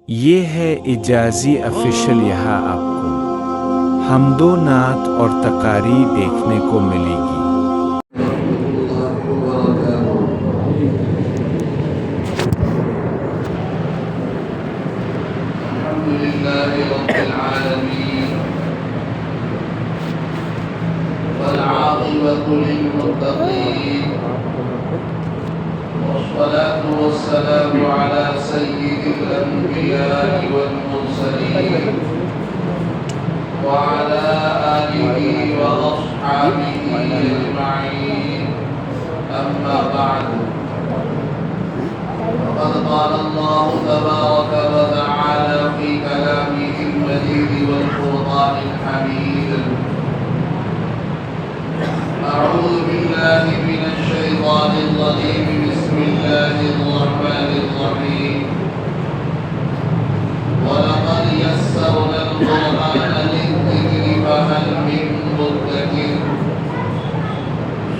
یہ ہے اجازی آفیشل، یہاں آپ کو حمد و نعت اور تقاریر دیکھنے کو ملے گی۔ الحمدللہ رب العالمین والعاقبۃ للمتقین والصلاة والسلام على سيد الأنبياء والمرسلين وعلى آله وأصحابه أجمعين، أما بعد، فقد قال الله تبارك وتعالى في كلامه المجيد والفرقان الحميد: أعوذ بالله من الشيطان الرجيم، بسم الله الرحمن الرحيم، ولقد يسرنا القرآن للذكر فهل من مدكر.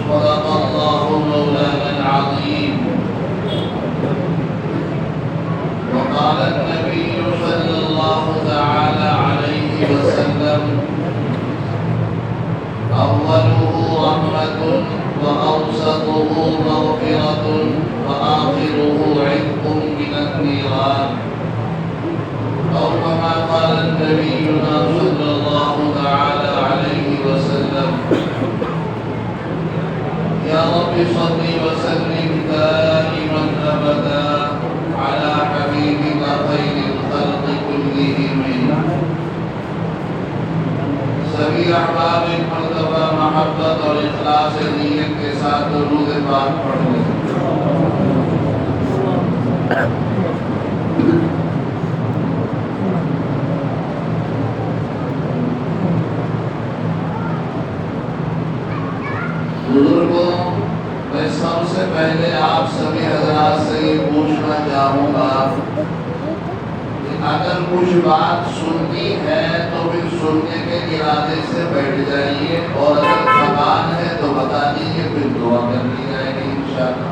صدق الله مولانا العظيم. وقال النبي صلى الله تعالى عليه وسلم: أوله رحمة وأوسطه مغفرة وآخره عتق من النيران، أو كما قال نبينا صلى الله تعالى عليه وسلم: يا رب صل وسلم دائما أبدا على حبيبك خير الخلق كلهم. سبھی احباب مرتبہ محبت اور اخلاص نیت کے ساتھ درود پاک پڑھ لیں۔ بزرگوں، میں سب سے پہلے آپ سبھی حضرات سے یہ پوچھنا چاہوں گا کہ اگر کچھ بات سننی ہے تو پھر سننے کے ارادے سے بیٹھ جائیے، اور اگر تھکان ہے تو بتا دیجیے، پھر دعا کر لی جائے گی انشاءاللہ۔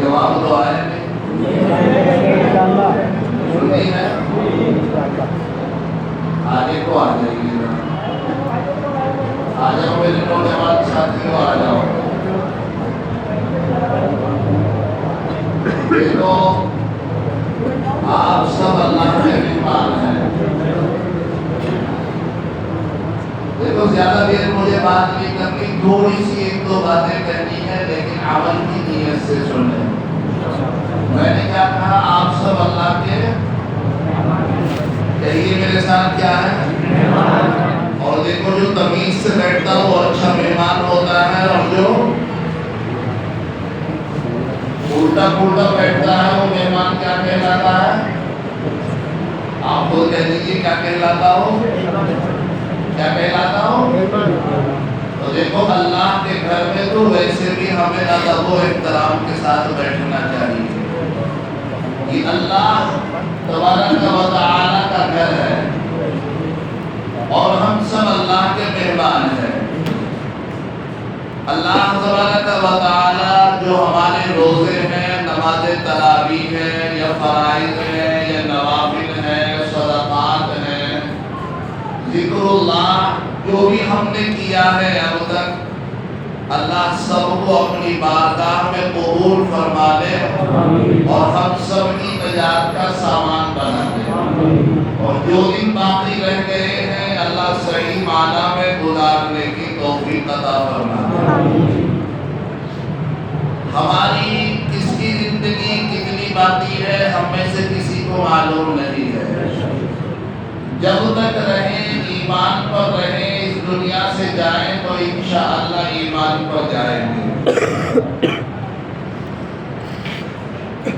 جواب تو آئے نہیں؟ سننی ہے؟ آگے کو آ جائیے، آ جاؤ میرے نوجوان ساتھیوں، آ جاؤ۔ دیکھو، آپ سب اللہ کے مہمان ہیں۔ دیکھو، زیادہ دیر مجھے بات نہیں کرنی، تھوڑی سی ایک دو باتیں کہنی ہے، لیکن عمل کی نیت سے سنیں۔ میں نے کیا کہا؟ آپ سب اللہ کے، کہیے میرے ساتھ، کیا ہے؟ اور دیکھو، جو تمیز سے بیٹھتا ہو وہ اچھا مہمان ہوتا ہے، اور جو الٹا پھلٹا بیٹھتا ہے وہ مہمان کیا کہلاتا ہے؟ آپ خود کہہ دیجیے، کیا کہلاتا ہو؟ کیا کہلاتا ہو؟ تو دیکھو، اللہ کے گھر میں تو ویسے بھی ہمیں ادب و احترام کے ساتھ بیٹھنا چاہیے۔ یہ اللہ تبارک و تعالی کا گھر ہے، اور ہم سب اللہ کے مہمان ہیں۔ اللہ تبارک و تعالی جو ہمارے روزے ہیں، نماز تراویح ہے، یا فرائض ہے، یا نوافل ہے، صدقات ہیں، ذکر اللہ جو بھی ہم نے کیا ہے اب تک، اللہ سب کو اپنی بارگاہ میں قبول فرما لے، اور ہم سب کی نجات کا سامان بنا دے، اور جو دن باقی رہ گئے ہیں اللہ صحیح معنی میں گزارنے کی توفیق عطا فرما دے۔ ہماری اس کی زندگی کتنی باقی ہے ہم میں سے کسی کو معلوم نہیں ہے۔ جب تک رہیں، ایمان پر رہیں، اس دنیا سے جائیں تو انشاءاللہ ایمان پر جائیں گے۔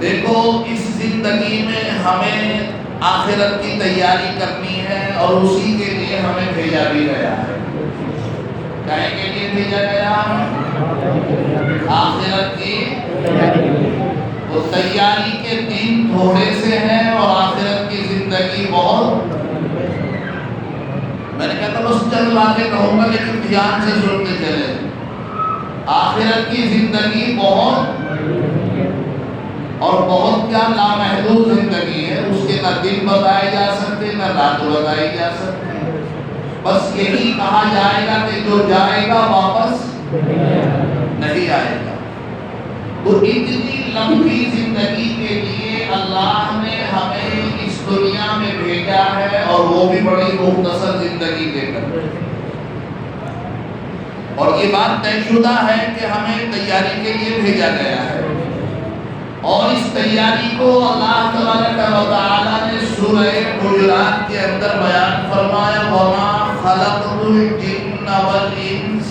دیکھو، اس زندگی میں ہمیں آخرت کی تیاری کرنی ہے، اور اسی کے لیے ہمیں بھیجا بھی گیا ہے۔ کہنے کے لیے بھیجا گیا؟ آخرت کی وہ تیاری کے دن تھوڑے سے ہیں، اور آخرت کی زندگی بہت۔ میں نے کہا بس چند باتیں کہوں گا، لیکن دھیان سے سنتے چلے۔ آخرت کی زندگی بہت اور بہت کیا لامحدود زندگی ہے، اس کے نہ دن بتائے جا سکتے نہ رات بتائی جا سکتی، بس یہی کہا جائے گا کہ جو جائے گا واپس نہیں آئے گا۔ تو اتنی لمبی زندگی کے لیے اللہ نے ہمیں اس دنیا میں بھیجا ہے، اور وہ بھی بڑی مختصر زندگی لے کر، اور یہ بات طے شدہ ہے کہ ہمیں تیاری کے لیے بھیجا گیا ہے، اور اس تیاری کو اللہ تبارک و تعالی نے سورہ حجرات کے اندر بیان فرمایا، وَمَا خَلَقْتُ الْجِنَّ وَالْإِنسَ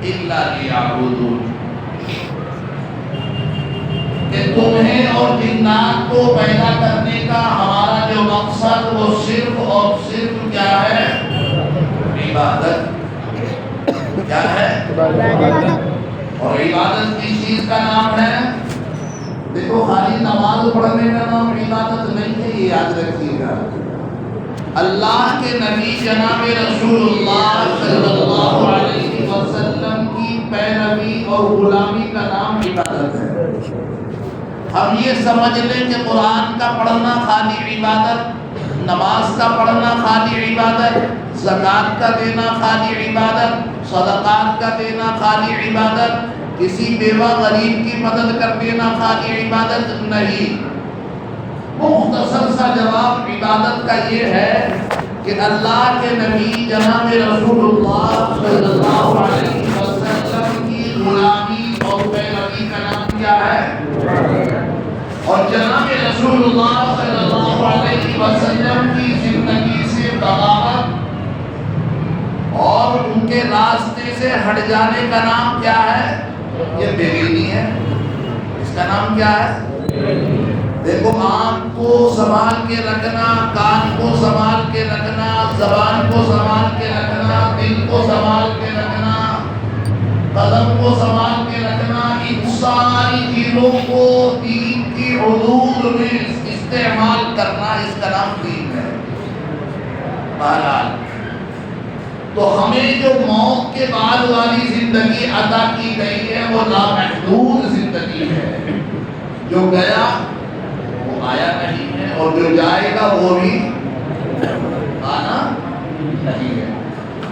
إِلَّا لِيَعْبُدُونِ، کہ تمہیں اور جنات کو پیدا کرنے کا ہمارا جو مقصد وہ صرف اور صرف کیا ہے؟ عبادت۔ کیا ہے؟ اور عبادت کس چیز کا نام ہے؟ دیکھو خالی نماز پڑھنے کا نام عبادت نہیں ہے، یہ یاد رکھیے گا۔ اللہ کے نبی جناب رسول اللہ صلی اللہ علیہ وسلم کی پیروی اور غلامی کا نام عبادت ہے۔ ہم یہ سمجھ لیں کہ قرآن کا پڑھنا خالی عبادت، نماز کا پڑھنا خالی عبادت، زکوٰۃ کا دینا خالی عبادت، صدقات کا دینا خالی عبادت، کسی بیوہ غریب کی مدد کر دینا خالی عبادت نہیں۔ مختصر سا جواب عبادت کا یہ ہے کہ اللہ کے نبی جناب رسول اللہ صلی اللہ علیہ وسلم کی غلامی اور پیروی کا نام کیا ہے؟ اور جناب رسول اللہ صلی اللہ علیہ وسلم کی زندگی سے بغاوت اور ان کے راستے سے ہٹ جانے کا نام کیا ہے؟ یہ بے دینی ہے۔ اس کا نام کیا ہے؟ دیکھو آنکھ کو سنبھال کے رکھنا، کان کو سنبھال کے رکھنا، زبان کو سنبھال کے رکھنا، دل کو سنبھال کے رکھنا، قدم کو سنبھال کے رکھنا، ان ساری چیزوں کو دین کی حدود میں استعمال کرنا، اس کا نام دین ہے۔ بہرحال تو ہمیں جو موت کے بعد والی زندگی عطا کی گئی ہے وہ لامحدود زندگی ہے۔ جو گیا وہ آیا نہیں ہے، اور جو جائے گا وہ بھی آنا نہیں ہے۔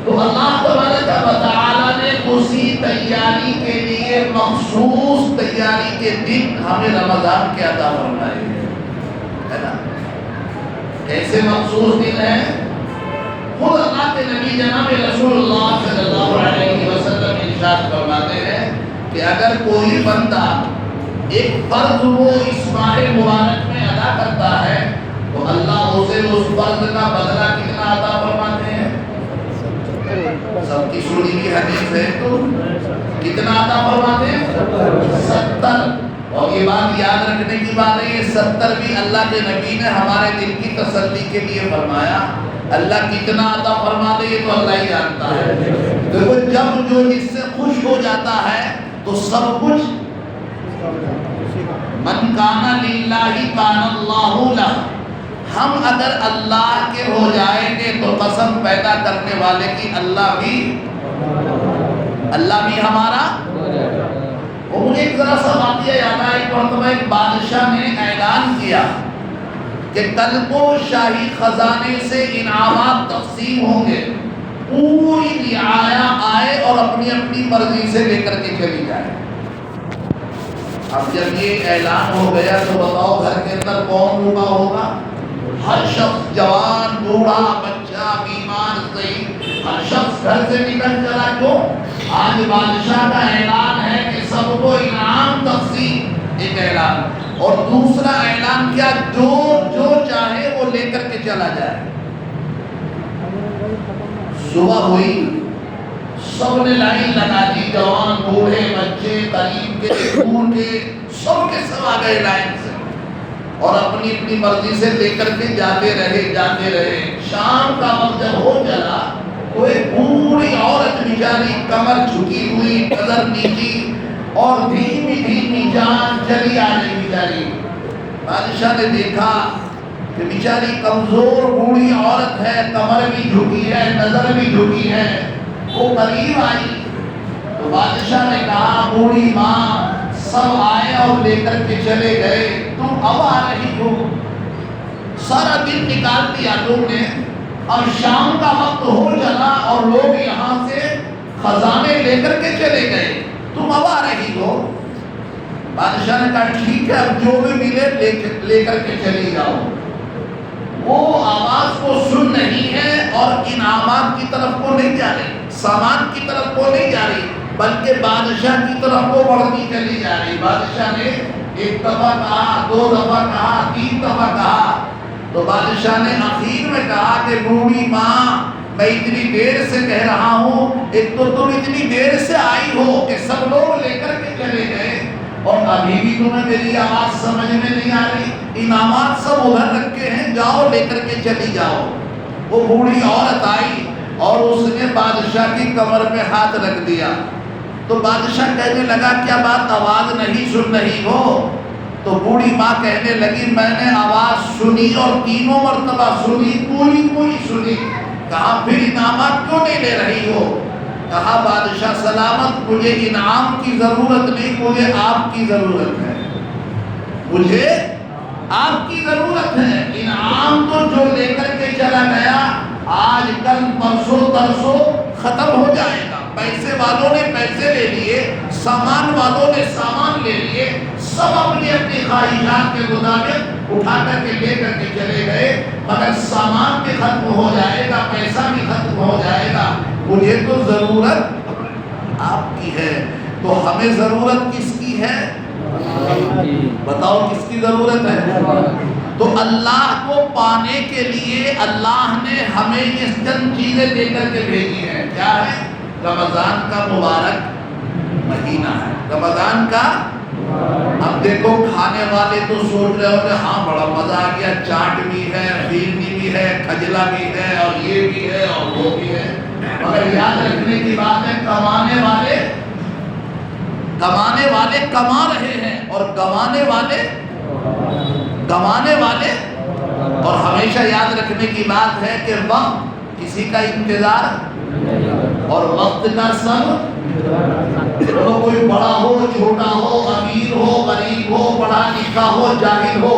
تو اللہ تبارک و تعالی نے اسی تیاری کے لیے مخصوص تیاری کے دن ہمیں رمضان کے عطا فرمائے ہے نا۔ کیسے مخصوص دن ہے؟ خود اللہ کے نبی جناب رسول اللہ صلی اللہ علیہ وسلم ارشاد فرماتے ہیں کہ اگر کوئی بندہ ایک فرض وہ اس ماہ مبارک میں ادا کرتا ہے تو اللہ اسے اس فرض کا بدلہ کتنا عطا فرماتے ہیں؟ سب کی سنی کی حدیث ہے، تو کتنا عطا فرماتے ہیں؟ 70۔ اور یہ بات یاد رکھنے کی بات ہے، یہ 70 بھی اللہ کے نبی نے ہمارے دل کی تسلی کے لیے فرمایا۔ اللہ کتنا عطا فرما دے یہ تو اللہ ہی جانتا ہے۔ دیکھو جب جو اس سے خوش ہو جاتا ہے تو سب کچھ، من کان للہ کان اللہ لہ، ہم اگر اللہ کے ہو جائیں گے تو قسم پیدا کرنے والے کی اللہ بھی ہمارا۔ اور مجھے ایک ذرا سا واقعہ یاد آیا، ایک مرتبہ ایک بادشاہ نے اعلان کیا کہ کل کو شاہی خزانے سے انعامات تقسیم ہوں گے، پوری رعایا آئے اور اپنی اپنی مرضی سے لے کر کے چلی جائے۔ اب جب یہ اعلان ہو گیا تو بتاؤ گھر کے اندر کون روکا ہوگا؟ ہر شخص، جوان، بوڑھا، بچہ، بیمار، ضعیف، ہر شخص گھر سے نکل چلا۔ کیوں؟ آج بادشاہ کا اعلان ہے کہ سب کو انعام تقسیم، ایک اعلان۔ اور دوسرا اعلان کیا؟ جو چاہے وہ لے کر کے چلا جائے۔ صبح ہوئی، سب نے لائن لگا دی، جوان، بوڑھے، بچے، قریب کے، دور کے، سب کے سب آ گئے لائن سے، اور اپنی اپنی مرضی سے لے کر کے جاتے رہے۔ شام کا وقت جب ہو چلا تو ایک بوڑھی عورت بیچاری کمر جھکی ہوئی، نظر نیچی، اور دھیمی جان چلی آ رہی بیچاری۔ بادشاہ نے دیکھا کہ بیچاری کمزور بوڑھی عورت ہے، کمر بھی جھکی ہے، نظر بھی جھکی ہے۔ وہ قریب آئی تو بادشاہ نے کہا، بوڑھی ماں سب آئے اور لے کر کے چلے گئے، تم اب آ رہی ہو، سارا دن نکال دیا تم نے، اب شام کا وقت ہو چلا اور لوگ یہاں سے خزانے لے کر کے چلے گئے، تم اب آ رہی ہو۔ بادشاہ نے کہا ٹھیک ہے، اب جو بھی ملے لے کر کے چلی جاؤ۔ وہ آواز کو سن نہیں ہے اور انعامات کی طرف کو نہیں جا رہی، سامان کی طرف کو نہیں جا رہی، بلکہ بادشاہ کی طرف کو بڑھتی چلی جا رہی۔ بادشاہ نے ایک دفعہ کہا، دو دفعہ کہا، تین دفعہ کہا، تو بادشاہ نے اخیر میں کہا کہ بوڑھی ماں، میں اتنی دیر سے کہہ رہا ہوں، ایک تو تم اتنی دیر سے آئی ہو کہ سب لوگ لے کر کے چلے گئے اور ابھی بھی تمہیں میری آواز سمجھ میں نہیں آ رہی، انعامات سب ادھر رکھے ہیں، جاؤ لے کر کے چلی جاؤ۔ وہ بوڑھی عورت آئی اور اس نے بادشاہ کی کمر پہ ہاتھ رکھ دیا، تو بادشاہ کہنے لگا کیا بات آواز نہیں سن رہی ہو؟ تو بوڑھی ماں کہنے لگی میں نے آواز سنی اور تینوں مرتبہ سنی، پوری پوری سنی۔ کہا پھر انعامات کیوں نہیں لے رہی ہو؟ کہا بادشاہ سلامت، مجھے انعام کی ضرورت نہیں، مجھے آپ کی ضرورت ہے، مجھے آپ کی ضرورت ہے۔ انعام تو جو لے کر کے چلا گیا آج کل پرسوں ترسوں ختم ہو جائے گا، پیسے والوں نے پیسے لے لیے، سامان والوں نے سامان لے لیے، سب اپنی اپنی خواہشات کے مطابق اٹھا کر کے لے کر کے چلے گئے، مگر سامان بھی ختم ہو جائے گا، پیسہ بھی ختم ہو جائے گا، مجھے تو ضرورت آپ کی ہے۔ تو ہمیں ضرورت کس کی ہے؟ بتاؤ کس کی ضرورت ہے؟ تو اللہ کو پانے کے لیے اللہ نے ہمیں یہ چند چیزیں دے کر کے بھیجی ہیں۔ کیا ہے؟ رمضان کا مبارک مہینہ ہے، رمضان کا۔ اب دیکھو کھانے والے تو سوچ رہے ہو کہ ہاں بڑا مزہ آ گیا، چاٹ بھی ہے، فیرنی بھی ہے، کھجلا بھی ہے، اور یہ بھی ہے اور وہ بھی ہے، مگر یاد رکھنے کی بات ہے کمانے والے کما رہے ہیں اور گوانے والے، اور ہمیشہ یاد رکھنے کی بات ہے کہ وقت کسی کا انتظار، اور وقت کا سب کوئی بڑا ہو چھوٹا ہو، امیر ہو غریب ہو، پڑھا لکھا ہو جاہل ہو،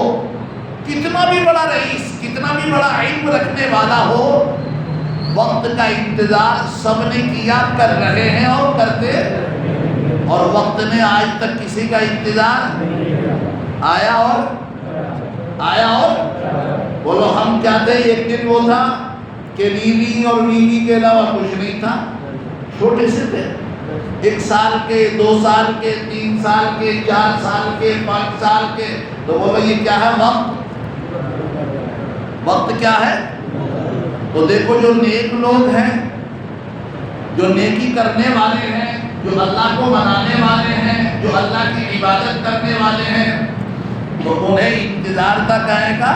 کتنا بھی بڑا رئیس، کتنا بھی بڑا علم رکھنے والا ہو، وقت کا انتظار سب نے کیا، کر رہے ہیں اور کرتے، اور وقت نے آج تک کسی کا انتظار آیا اور بولو ہم کیا تھے؟ ایک دن وہ تھا کہ نیلی اور نیلی کے علاوہ کچھ نہیں تھا، چھوٹے سے تھے، 1 سال کے، 2 سال کے، 3 سال کے، 4 سال کے، 5 سال کے، تو بولو یہ کیا ہے؟ وقت کیا ہے؟ تو دیکھو جو نیک لوگ ہیں، جو نیکی کرنے والے ہیں، جو اللہ کو منانے والے ہیں، جو اللہ کی عبادت کرنے والے ہیں، تو انہیں انتظار تھا کہے گا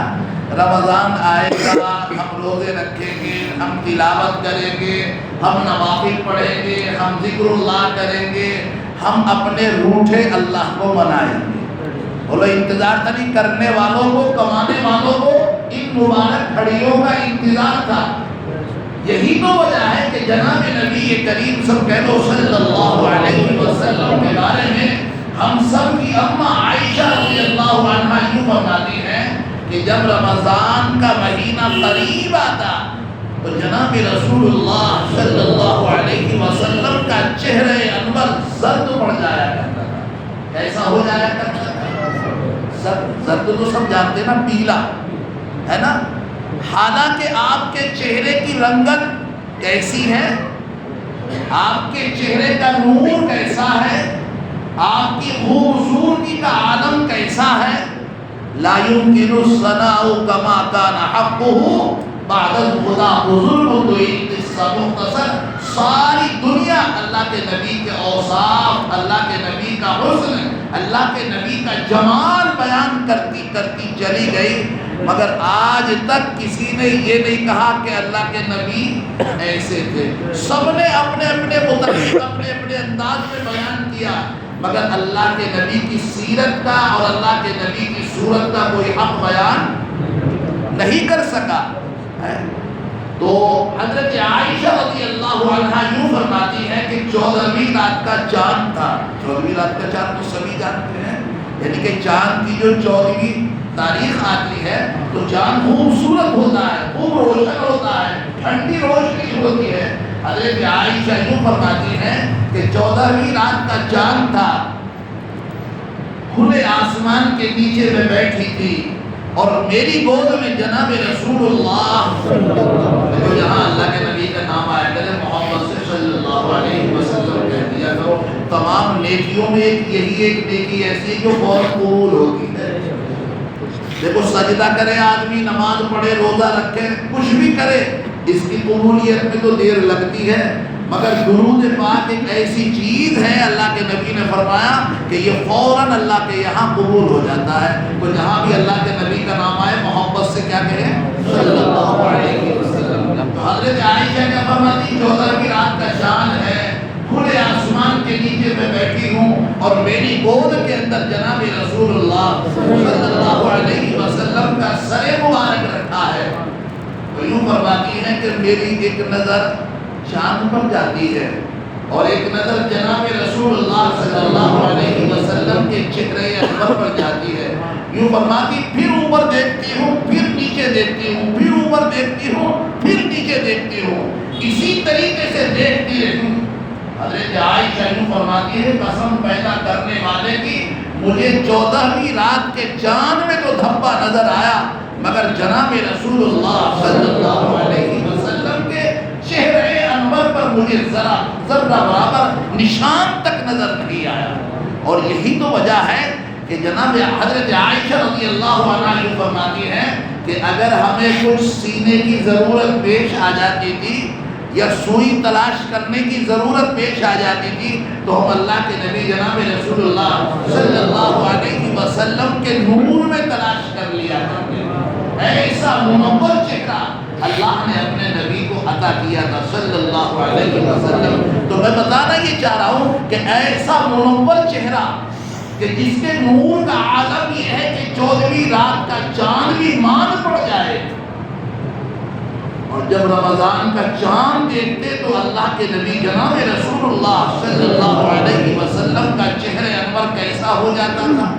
رمضان آئے گا، ہم روزے رکھیں گے، ہم تلاوت کریں گے، ہم نوافل پڑھیں گے، ہم ذکر اللہ کریں گے، ہم اپنے روٹھے اللہ کو منائیں گے۔ بولو انتظار تھا نہیں کرنے والوں کو، کمانے والوں کو ان مبارک گھڑیوں کا انتظار تھا۔ یہی تو وجہ ہے کہ جناب نبی کریم صلی اللہ علیہ وسلم کے بارے میں ہم سب کی اماں عائشہ رضی اللہ عنہا یوں فرماتی ہیں کہ جب رمضان کا مہینہ قریب آتا تو جناب رسول اللہ صلی اللہ علیہ وسلم کا چہرہ انور زرد پڑ جایا کرتا تھا۔ کیسا ہو جایا کرتا تھا؟ زرد تو سب جانتے نا، پیلا ہے نا، حالانکہ آپ کے چہرے کی رنگت کیسی ہے، آپ کے چہرے کا نور کیسا ہے، آپ کی خوبصورتی کا عالم کیسا ہے، لا يمكن الثناء كما كان حقه بعد الخدا بزرگ تو قصہ مختصر، ساری دنیا اللہ کے نبی کے اوصاف، اللہ کے نبی کا حسن، اللہ کے نبی کا جمال بیان کرتی کرتی چلی گئی، مگر آج تک کسی نے یہ نہیں کہا کہ اللہ کے نبی ایسے تھے۔ سب نے اپنے اپنے مطابق اپنے اپنے انداز میں بیان کیا، مگر اللہ کے نبی کی سیرت کا اور اللہ کے نبی کی صورت کا کوئی حق بیان نہیں کر سکا۔ تو حضرت عائشہ رضی اللہ عنہا یوں فرماتی ہے کہ 14ویں رات کا چاند تھا. 14ویں رات کا چاند تو سبھی جانتے ہیں، یعنی کہ چاند کی جو 14ویں تاریخ آتی ہے تو چاند خوبصورت ہوتا ہے، خوب روشن ہوتا ہے، ٹھنڈی روشنی ہوتی ہے. حضرت عائشہ یوں فرماتی ہے کہ 14ویں رات کا چاند تھا، کھلے آسمان کے نیچے میں بیٹھی تھی اور میری گود میں جناب رسول اللہ، تو یہاں اللہ کے نبی کا نام آیا کرے، محمد صلی اللہ علیہ وسلم کہہ دیا کرو. تمام نیکیوں میں یہی ایک نیکی ایسی جو بہت قبول ہوتی ہے. دیکھو سجدہ کرے آدمی، نماز پڑھے، روزہ رکھے، کچھ بھی کرے، اس کی قبولیت میں تو دیر لگتی ہے، مگر درود پاک ایک ایسی چیز ہے، اللہ کے نبی نے فرمایا کہ یہ فوراً اللہ کے یہاں قبول ہو جاتا ہے. تو جہاں بھی اللہ کے نبی کا نام آئے محبت سے کیا کہیں؟ صلی اللہ علیہ وسلم. حضرت عائشہ کیا فرماتی؟ 14ویں رات کا شان ہے، کھلے آسمان کے نیچے میں بیٹھی ہوں اور میری گود کے اندر جناب رسول اللہ صلی اللہ علیہ وسلم کا سر مبارک رکھا ہے. تو یوں فرماتی ہے کہ میری ایک نظر چاند پر جاتی ہے اور ایک نظر جناب رسول اللہ صلی اللہ علیہ وسلم کے چہرے انور پر جاتی ہے. یوں فرماتی پھر اوپر دیکھتی ہوں، پھر نیچے دیکھتی ہوں، پھر اوپر دیکھتی ہوں، پھر نیچے دیکھتی ہوں، اسی طریقے سے دیکھتی رہی. حضرت عائشہ یوں فرماتی ہے قسم پیدا کرنے والے کی مجھے 14ویں رات کے چاند میں تو دھبا نظر آیا، مگر جناب رسول اللہ صلی اللہ علیہ وسلم کے چہرے انور پر مجھے ذرہ برابر نشان تک نظر نہیں آیا. اور یہی تو وجہ ہے کہ جناب حضرت عائشہ رضی اللہ عنہا یوں فرماتی ہے کہ اگر ہمیں کچھ سینے کی ضرورت پیش آ جاتی تھی یا سوئی تلاش کرنے کی ضرورت پیش آ جاتی تھی تو ہم اللہ کے نبی جناب رسول اللہ صلی اللہ علیہ وسلم کے نور میں تلاش کر لیا کرتے. ایسا منور چہرہ اللہ نے اپنے نبی کو عطا کیا تھا صلی اللہ علیہ وسلم. تو میں بتانا یہ چاہ رہا ہوں کہ ایسا منور چہرہ کہ جس کے نور کا عالم یہ ہے کہ 14ویں رات کا چاند بھی مان پڑ جائے، اور جب رمضان کا چاند دیکھتے تو اللہ کے نبی جناب رسول اللہ صلی اللہ علیہ وسلم کا چہرہ انور کیسا ہو جاتا تھا؟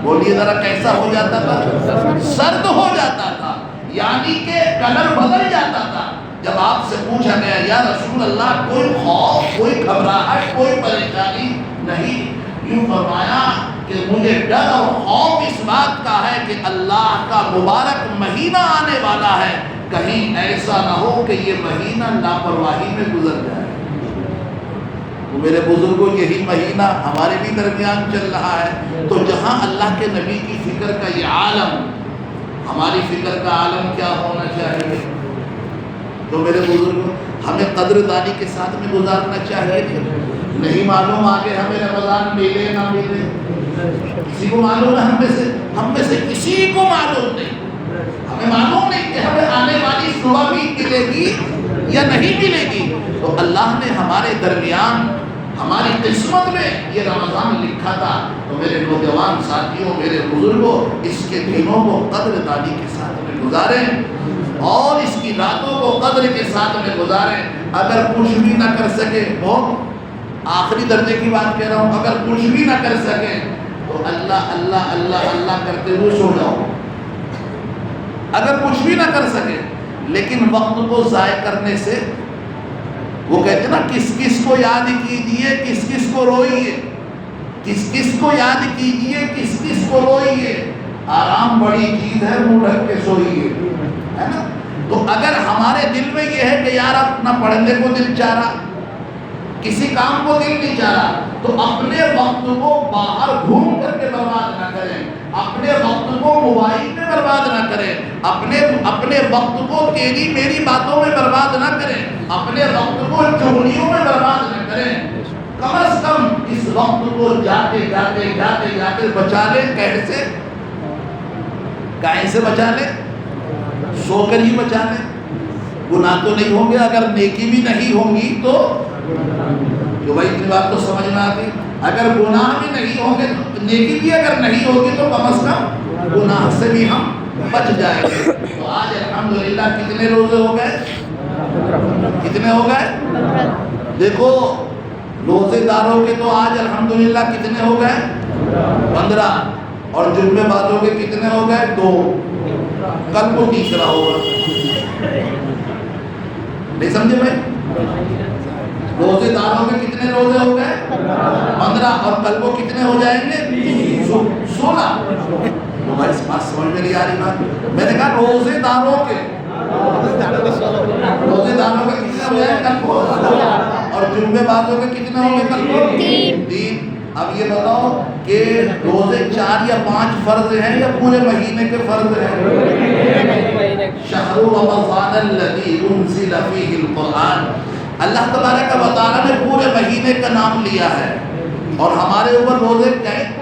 بولیے ذرا کیسا ہو جاتا تھا؟ سرد ہو جاتا تھا، یعنی کہ کلر بدل جاتا تھا. جب آپ سے پوچھا گیا یا رسول اللہ کوئی خوف، کوئی گھبراہٹ، کوئی پریشانی نہیں؟ یوں فرمایا کہ مجھے ڈر اور خوف اس بات کا ہے کہ اللہ کا مبارک مہینہ آنے والا ہے، کہیں ایسا نہ ہو کہ یہ مہینہ لاپرواہی میں گزر جائے. تو میرے بزرگوں یہی مہینہ ہمارے بھی درمیان چل رہا ہے. تو جہاں اللہ کے نبی کی فکر کا یہ عالم، ہماری فکر کا عالم کیا ہونا چاہیے؟ تو میرے بزرگوں ہمیں قدر دانی کے ساتھ میں گزارنا چاہیے. نہیں معلوم آگے ہمیں رمضان ملے نہ ملے، کسی کو معلوم ہے؟ ہم میں سے کسی کو معلوم نہیں. ہمیں معلوم نہیں کہ ہمیں آنے والی صبح بھی ملے گی یا نہیں ملے گی. تو اللہ نے ہمارے درمیان ہماری قسمت میں یہ رمضان لکھا تھا. تو میرے نوجوان ساتھیوں، میرے بزرگوں، اس کے دنوں کو قدر دانی کے ساتھ میں گزاریں اور اس کی راتوں کو قدر کے ساتھ میں گزاریں. اگر کچھ بھی نہ کر سکے، بہت آخری درجے کی بات کہہ رہا ہوں، اگر کچھ بھی نہ کر سکے تو اللہ اللہ اللہ اللہ کرتے ہوئے سو جاؤ. اگر کچھ بھی نہ کر سکے لیکن وقت کو ضائع کرنے سے، وہ کہتے نا کس کس کو یاد کیجئے کس کس کو روئیے، کس کس کو یاد کیجئے کس کس کو روئیے، آرام بڑی چیز ہے منہ ڈھک کے سوئیے، ہے نا. تو اگر ہمارے دل میں یہ ہے کہ یار اب نہ پڑھنے کو دل چاہ رہا، کسی کام کو دل نہیں چاہ رہا، تو اپنے وقت کو باہر گھوم کر کے برباد نہ کریں، اپنے وقت کو موبائل میں برباد نہ کریں، اپنے وقت کو تیری میری باتوں میں برباد نہ کریں، اپنے وقت کو چغلیوں میں برباد نہ کریں. کم از کم اس وقت کو جاتے جاتے جاتے جاتے بچا لیں. کیسے؟ کہیں سے بچا لیں؟ سو کر ہی بچا لیں. گناہ تو نہیں ہوں گے، اگر نیکی بھی نہیں ہوں گی تو جو بھائی اتنی بات تو سمجھ میں آتی، اگر گناہ بھی نہیں ہوں گے تو نیکی بھی اگر نہیں ہوگی تو کم از کم گناہ سے بھی ہم بچ جائیں گے۔ تو آج الحمدللہ کتنے روزے ہو گئے؟ کتنے ہو گئے؟ دیکھو روزے داروں کے تو آج الحمدللہ کتنے ہو گئے؟ 15، اور جمعے بازوں کے کتنے ہو گئے؟ 2۔ کل کو تیسرا ہوگا، نہیں سمجھے بھائی؟ روزے داروں کے کتنے روزے ہو گئے؟ 15، اور کل کو کتنے ہو جائیں گے؟ 16۔ تمہاری بات سمجھ میں نہیں آ رہی بات؟ میں نے کہا روزے داروں کے کتنے ہو جائیں کل کو، اور جمعے بازوں کے کتنے ہوں گے کل کو؟ 3۔ اب یہ بتاؤ کہ روزے 4 یا 5 فرض ہیں یا پورے مہینے کے فرض ہیں؟ شہر رمضان الذی انزل فیہ القرآن، اللہ تبارک و تعالیٰ نے پورے مہینے کا نام لیا ہے، اور ہمارے اوپر روزے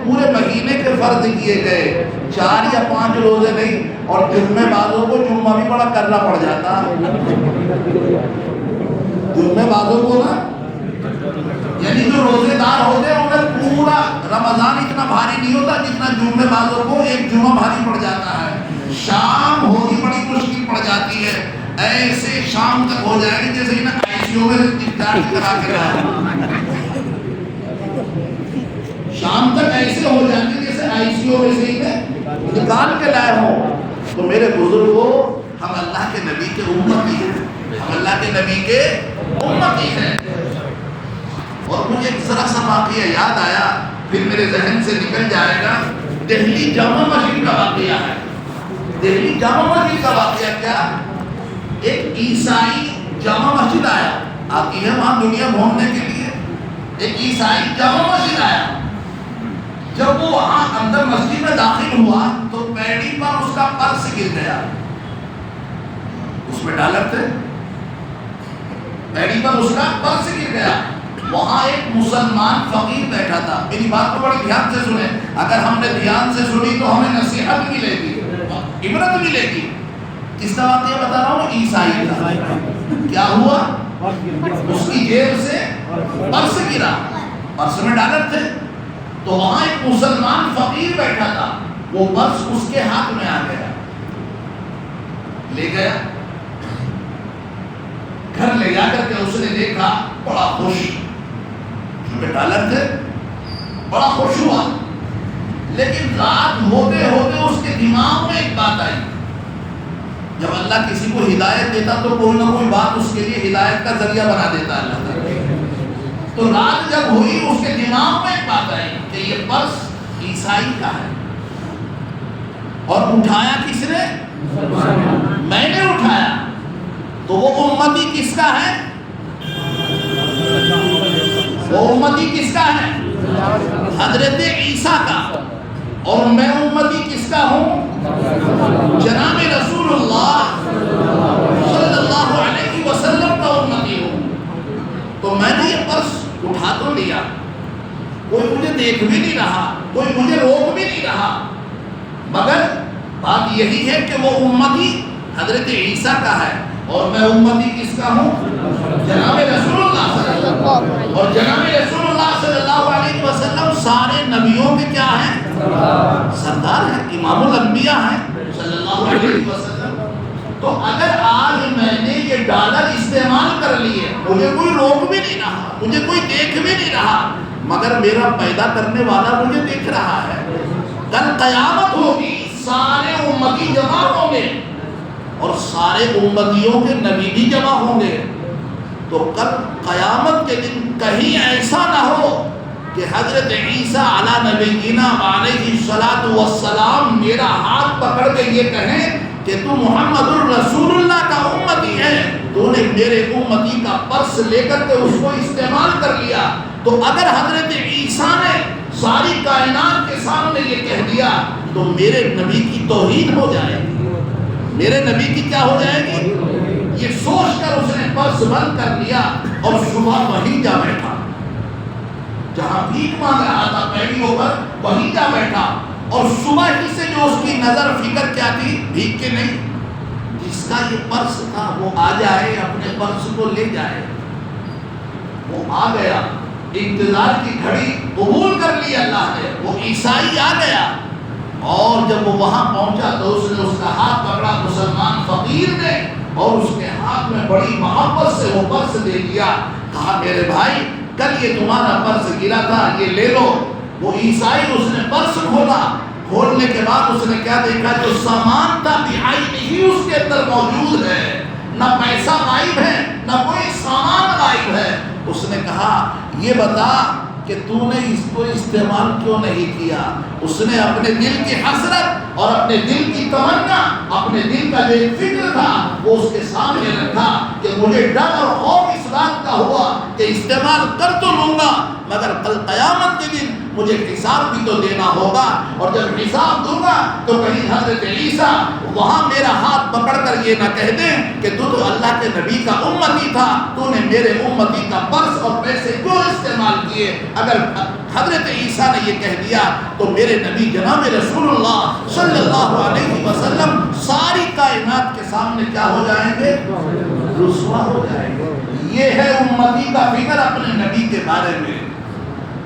پورے مہینے کے فرض کیے گئے، 4 یا 5 روزے نہیں۔ اور جمعے بازوں کو جمعہ بھی بڑا کرنا پڑ جاتا، جمعے بازوں کو نا، یعنی جو روزے دار ہوتے ہیں انہیں پورا رمضان اتنا بھاری نہیں ہوتا جتنا جمعے بازوں کو ایک جمعہ بھاری پڑ جاتا ہے۔ شام ہوگی بڑی مشکل پڑ جاتی ہے، ایسے شام تک ہو جائے گی جیسے انہیں آئی سی یو میں ڈسچارج کرا کے لایا، شام تک ایسے ہو جاتی ہے جیسے آئی سی یو میں سے انہیں نکال کے لائے ہوں۔ تو میرے بزرگوں، ہم اللہ کے نبی کے امتی ہیں، ہم اللہ کے نبی کے امتی ہیں۔ اور مجھے ایک ذرا سا واقعہ یاد آیا، پھر میرے ذہن سے نکل جائے گا۔ دہلی جامع مسجد کا واقعہ ہے۔ دہلی جامع مسجد کا واقعہ کیا؟ ایک عیسائی جامع مسجد آیا، آتی ہے وہاں دنیا گھومنے کے لیے، ایک عیسائی جامع مسجد آیا۔ جب وہ وہاں اندر مسجد میں داخل ہوا تو پیڑی پر اس کا پرس گر گیا، اس میں ڈالر تھے، پیڑی پر اس کا پرس گر گیا۔ وہاں ایک مسلمان فقیر بیٹھا تھا، میری بات کو بڑے دھیان سے سنیں، اگر ہم نے دھیان سے سنی تو ہمیں نصیحت ملے گی، عبرت ملے گی۔ کس کا واقعہ بتا رہا ہوں؟ عیسائی کا۔ کیا ہوا؟ اس کی جیب سے پرس گرا، پرس میں ڈالر تھے، تو وہاں ایک مسلمان فقیر بیٹھا تھا، وہ پرس اس کے ہاتھ میں آ گیا، لے گیا، گھر لے جا کر کے اس نے دیکھا، بڑا خوش، کیونکہ ڈالر تھے، بڑا خوش ہوا۔ لیکن رات ہوتے ہوتے اس کے دماغ میں ایک بات آئی، جب اللہ کسی کو ہدایت دیتا تو کوئی نہ کوئی بات اس کے لیے ہدایت کا ذریعہ بنا دیتا اللہ تعالیٰ۔ تو رات جب ہوئی اس کے دماغ میں ایک بات آئی کہ یہ پرس عیسائی کا ہے، اور اٹھایا کس نے؟ میں نے اٹھایا۔ تو وہ امتی کس کا ہے؟ وہ امتی کس کا ہے؟ حضرت عیسیٰ کا۔ اور میں امتی کس کا ہوں؟ جناب رسول اللہ صلی اللہ علیہ وسلم کا امتی ہوں۔ تو میں نے یہ پرس اٹھا تو لیا، کوئی مجھے دیکھ بھی نہیں رہا، کوئی مجھے روک بھی نہیں رہا، مگر بات یہی ہے کہ وہ امتی حضرت عیسیٰ کا ہے، اور میں امتی کس کا ہوں؟ جناب رسول اللہ صلی اللہ علیہ وسلم۔ اور جناب رسول اللہ صلی اللہ علیہ وسلم سارے نبیوں کے کیا ہیں؟ سردار ہیں، امام الانبیاء ہیں صلی اللہ علیہ وسلم۔ تو اگر آج میں نے یہ ڈالر استعمال کر لیے، مجھے کوئی روک بھی نہیں رہا، مجھے کوئی دیکھ بھی نہیں رہا، مگر میرا پیدا کرنے والا مجھے دیکھ رہا ہے۔ کل قیامت ہوگی، سارے امتی جمع ہوں گے، اور سارے امتیوں کے نبی بھی جمع ہوں گے۔ تو کل قیامت کے دن کہیں ایسا نہ ہو کہ حضرت عیسیٰ علی نبینا علیہ الصلاۃ والسلام میرا ہاتھ پکڑ کے یہ کہیں کہ تو محمد الرسول اللہ کا امتی ہے، تو نے میرے امتی کا پرس لے کر کے اس کو استعمال کر لیا۔ تو اگر حضرت عیسیٰ نے ساری کائنات کے سامنے یہ کہہ دیا تو میرے نبی کی توہین ہو جائے گی، میرے نبی کی کیا ہو جائے گی؟ یہ سوچ کر اس نے پرس بند کر لیا، اور صبح وہیں جا بیٹھا جہاں بھیک مانگ رہا تھا پیڑیوں پر، وہیں جا بیٹھا۔ اور صبح ہی سے جو اس کی نظر فکر کیا تھی؟ بھیک کے نہیں، جس کا یہ پرس تھا وہ آ جائے، اپنے پرس کو لے جائے۔ وہ آ گیا، انتظار کی گھڑی قبول کر لی اللہ نے، وہ عیسائی آ گیا، اور جب جب وہ وہاں پہنچا تو اس نے اس کا ہاتھ پکڑا مسلمان فقیر نے اور اس کے ہاتھ میں بڑی محبت سے وہ پرس دے دیا. کہا میرے بھائی کل یہ تمہارا پرس گرا تھا, یہ لے لو. وہ عیسائی اس نے پرس کھولا, کھولنے کے بعد اس نے کیا دیکھا, جو سامان تھا بعینہ ہی اس کے اندر موجود ہے, نہ پیسہ غائب ہے نہ کوئی سامان غائب ہے. اس نے کہا یہ بتا کہ تو نے اس کو استعمال کیوں نہیں کیا. اس نے اپنے دل کی حسرت اور اپنے دل کی تمنا, اپنے دل کا جو ایک فکر تھا وہ اس کے سامنے رکھا کہ مجھے ڈر اور خوف اس بات کا ہوا کہ استعمال کر تو لوں گا مگر کل قیامت کے دن مجھے حساب بھی تو دینا ہوگا, اور جب حساب دوں گا تو کہیں حضرت عیسیٰ وہاں میرا ہاتھ پکڑ کر یہ نہ کہہ دیں کہ تو اللہ کے نبی کا امتی تھا, تو نے میرے امتی کا پرس اور پیسے کیوں استعمال کیے. اگر حضرت عیسیٰ نے یہ کہہ دیا تو میرے نبی جناب رسول اللہ صلی اللہ علیہ وسلم ساری کائنات کے سامنے کیا ہو جائیں گے, رسوا ہو جائیں گے. یہ ہے امتی کا فکر اپنے نبی کے بارے میں.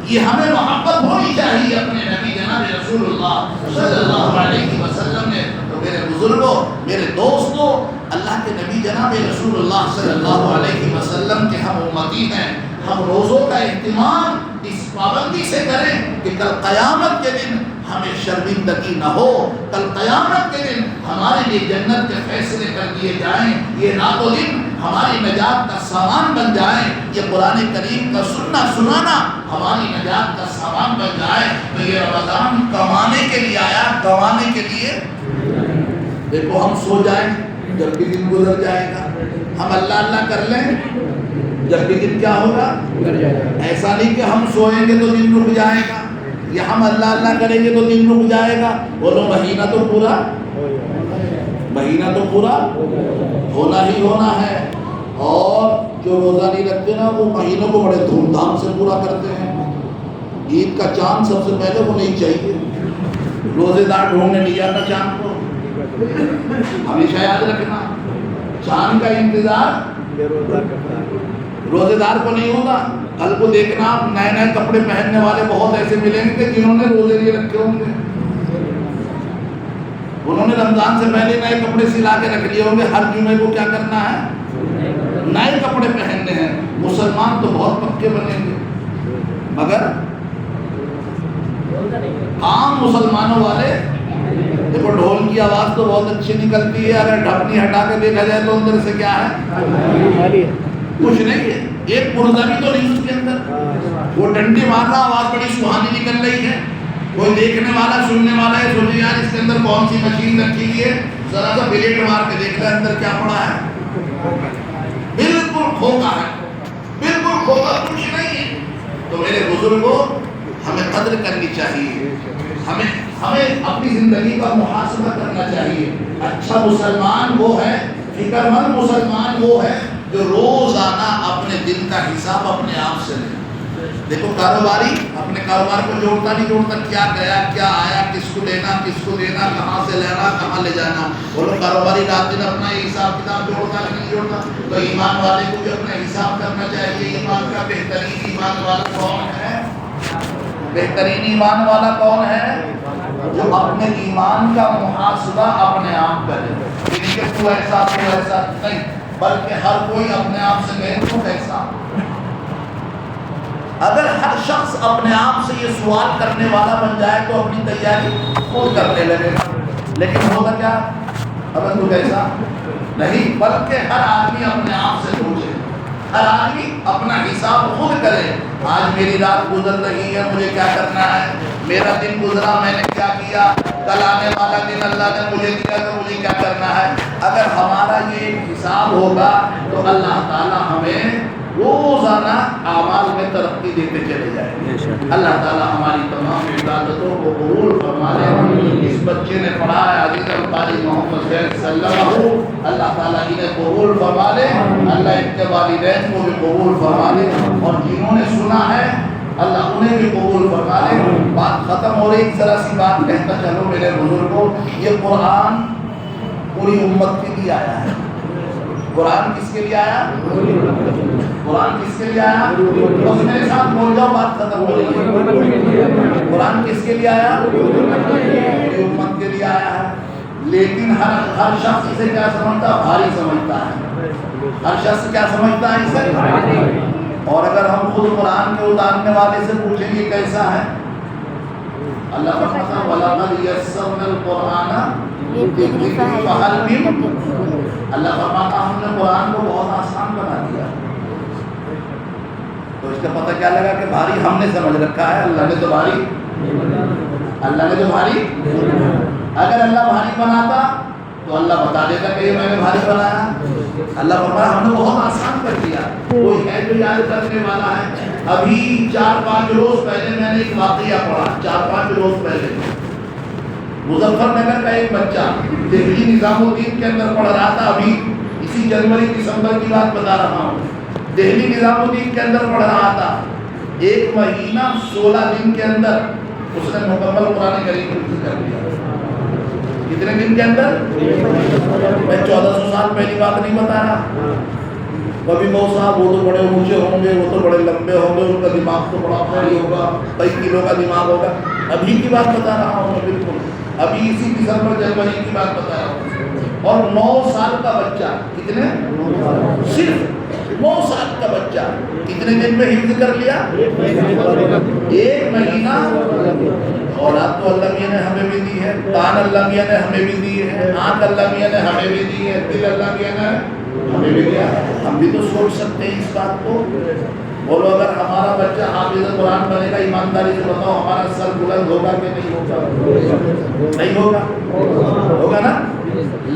یہ ہمیں محبت ہونی چاہیے اپنے نبی جناب رسول اللہ صلی اللہ علیہ وسلم نے. تو میرے بزرگوں, میرے دوستوں, اللہ کے نبی جناب رسول اللہ صلی اللہ علیہ وسلم کے ہم امتی ہیں. ہم روزوں کا اہتمام اس پابندی سے کریں کہ کل قیامت کے دن ہمیں شرمندگی نہ ہو, کل قیامت کے دن ہمارے لیے جنت کے فیصلے کر دیے جائیں. یہ راتوں دن ہماری نجات کا سامان بن جائے, یہ قرآن کریم کا سننا سنانا ہماری نجات کا سامان بن جائے. تو یہ رمضان کمانے کے لیے آیا, کمانے کے لیے. دیکھو ہم سو جائیں جب بھی دن گزر جائے گا, ہم اللہ اللہ کر لیں جب بھی دن کیا ہوگا, ایسا نہیں کہ ہم سوئیں گے تو دن رک جائے گا, یا ہم اللہ اللہ کریں گے تو دن رک جائے گا. بولو مہینہ تو پورا, مہینہ تو پورا ہونا ہی ہونا ہے. اور جو روزہ نہیں رکھتے نا وہ مہینوں کو بڑے دھوم دھام سے پورا کرتے ہیں. عید کا چاند سب سے پہلے وہ نہیں چاہیے, روزے دار ڈھونڈنے نہیں جاتا چاند کو. ہمیشہ یاد رکھنا چاند کا انتظار روزے دار کو نہیں ہوگا. کل کو دیکھنا نئے نئے کپڑے پہننے والے بہت ایسے ملیں گے جنہوں نے روزے نہیں رکھے ہوں گے. انہوں نے رمضان سے پہلے نئے کپڑے سلا کے رکھ لیے ہوں گے. ہر جمعے کو کیا کرنا ہے, نئے کپڑے پہننے ہیں. مسلمان تو بہت پکے بنیں گے مگر عام مسلمانوں والے, دیکھو ڈھول کی آواز تو بہت اچھی نکلتی ہے, اگر ڈھکنی ہٹا کے دیکھا جائے تو اندر سے کیا ہے, کچھ نہیں ہے. ایک پرزہ بھی تو نہیں اس کے اندر. وہ ڈنڈی مار رہا, آواز بڑی سہانی نکل رہی ہے. کوئی دیکھنے والا سننے والا ہے سوچے یار اس کے اندر کون سی مشین رکھی ہوئی ہے, ذرا سا بلیٹ مار کے دیکھ رہا ہے اندر کیا پڑا ہے. بالکل کھوکھا ہے, بالکل کھوکھا, کچھ نہیں ہے. تو میرے بزرگوں ہمیں قدر کرنی چاہیے, ہمیں اپنی زندگی کا محاسبہ کرنا چاہیے. اچھا مسلمان وہ ہے, فکر مند مسلمان وہ ہے جو روزانہ اپنے دل کا حساب اپنے آپ سے لے. دیکھو کاروباری اپنے کاروبار کو جوڑتا نہیں جوڑتا, کیا گیا کیا آیا, کس کو لینا کس کو دینا, کہاں سے لینا کہاں لے جانا. بولو کاروباری رات دن اپنا حساب کتاب جوڑتا نہیں جوڑتا. تو ایمان والے کو بھی اپنا حساب کرنا چاہیے. ایمان کا بہترین ایمان والا کون ہے, بہترین ایمان والا کون ہے, جو اپنے ایمان کا محاسبہ اپنے آپ کرے. یعنی کہ تو ایسا نہیں, بلکہ ہر کوئی اپنے آپ سے کہے تو کیسا. اگر ہر شخص اپنے آپ سے یہ سوال کرنے والا بن جائے تو اپنی تیاری خود کرنے لگے گا. لیکن ہوگا کیا, اگر تو کیسا نہیں, بلکہ ہر آدمی اپنے آپ سے پوچھے, ہر آدمی اپنا حساب خود کرے. آج میری رات گزر رہی ہے, مجھے کیا کرنا ہے, میرا دن گزرا میں نے کیا کیا, کل آنے والا دن اللہ نے مجھے دیا تو مجھے کیا کرنا ہے. اگر ہمارا یہ حساب ہوگا تو اللہ تعالیٰ ہمیں روزانہ اعمال میں ترقی دیتے چلے جائیں گے. اللہ تعالیٰ ہماری تمام عبادتوں کو قبول فرما لے. اس بچے نے پڑھا ہے عزیز القاری محمد خیر صلی اللہ علیہ وسلم, اللہ تعالیٰ انہیں قبول فرما لے, اللہ ان کے والدین کو بھی قبول فرما لے, اور جنہوں نے سنا ہے اللہ انہیں بھی قبول فرما لے. بات ختم ہو رہی, ایک ذرا سی بات کہتا چلو میرے بزرگوں, یہ قرآن پوری امت کے لیے آیا ہے. قرآن کس کے لیے آیا, قرآن کس کے لیے آیا, بس میرے ساتھ بول جاؤ بات ختم ہو رہی ہے. قرآن کس کے لیے آیا, پوری امت کے لیے آیا ہے، لیکن ہر شخص اسے کیا سمجھتا ہے؟ بھاری سمجھتا ہے۔ ہر شخص کیا سمجھتا ہے اسے؟ اور اگر ہم خود قرآن کے اتارنے والے سے پوچھیں گے کیسا ہے، اللہ فرماتا ہے وَلَقَدْ يَسَّرْنَا الْقُرْآنَ لِلذِّكْرِ فَهَلْ مِن مُّدَّكِرٍ۔ اللہ فرماتا ہم نے قرآن کو بہت آسان بنا دیا۔ تو اس کا پتہ کیا لگا کہ بھاری ہم نے سمجھ رکھا ہے، اللہ نے تو بھاری اگر اللہ بھاری بناتا تو اللہ بتا دیتا کہ یہ میں نے بھاری بنایا۔ اللہ فرمایا ہم نے بہت آسان کر دیا۔ کوئی ہے جو یاد کرنے والا ہے؟ ابھی 4-5 روز پہلے میں نے ایک واقعہ پڑھا، 4-5 روز پہلے مظفر نگر کا ایک بچہ دہلی نظام الدین کے اندر پڑھ رہا تھا۔ ابھی اسی جنوری دسمبر کی بات بتا رہا ہوں، دہلی نظام الدین کے اندر پڑھ رہا تھا۔ 1 مہینہ 16 دن کے اندر اس نے مکمل قرآن کریم حفظ کر لیا۔ کتنے دن کے اندر؟ میں 1400 سال پہلی بات نہیں بتا رہا۔ کبھی بہت صاحب وہ تو بڑے اونچے ہوں گے، وہ تو بڑے لمبے ہوں گے، ان کا دماغ تو بڑا بھاری ہوگا، کئی کلو کا دماغ ہوگا۔ ابھی کی بات بتا رہا ہوں میں، بالکل ابھی اسی دسمبر جنوری کی بات بتا رہا ہوں۔ اور 9 سال کا بچہ، کتنے؟ صرف 9 سال کا بچہ کتنے دن میں حفظ کر لیا؟ 1 مہینہ۔ اولاد تو اللہ میاں نے ہمیں بھی دی ہے، کان اللہ میاں نے ہمیں بھی دی ہے، آنکھ اللہ میاں نے ہمیں بھی دی ہے، دل اللہ میاں نے ہمیں بھی دیا۔ ہم بھی تو سوچ سکتے ہیں اس بات کو۔ بولو اگر ہمارا بچہ حافظ قرآن بنے گا، ایمانداری سے بتاؤ ہمارا سر بلند ہوگا کہ نہیں ہوگا؟ نہیں ہوگا، ہوگا نا؟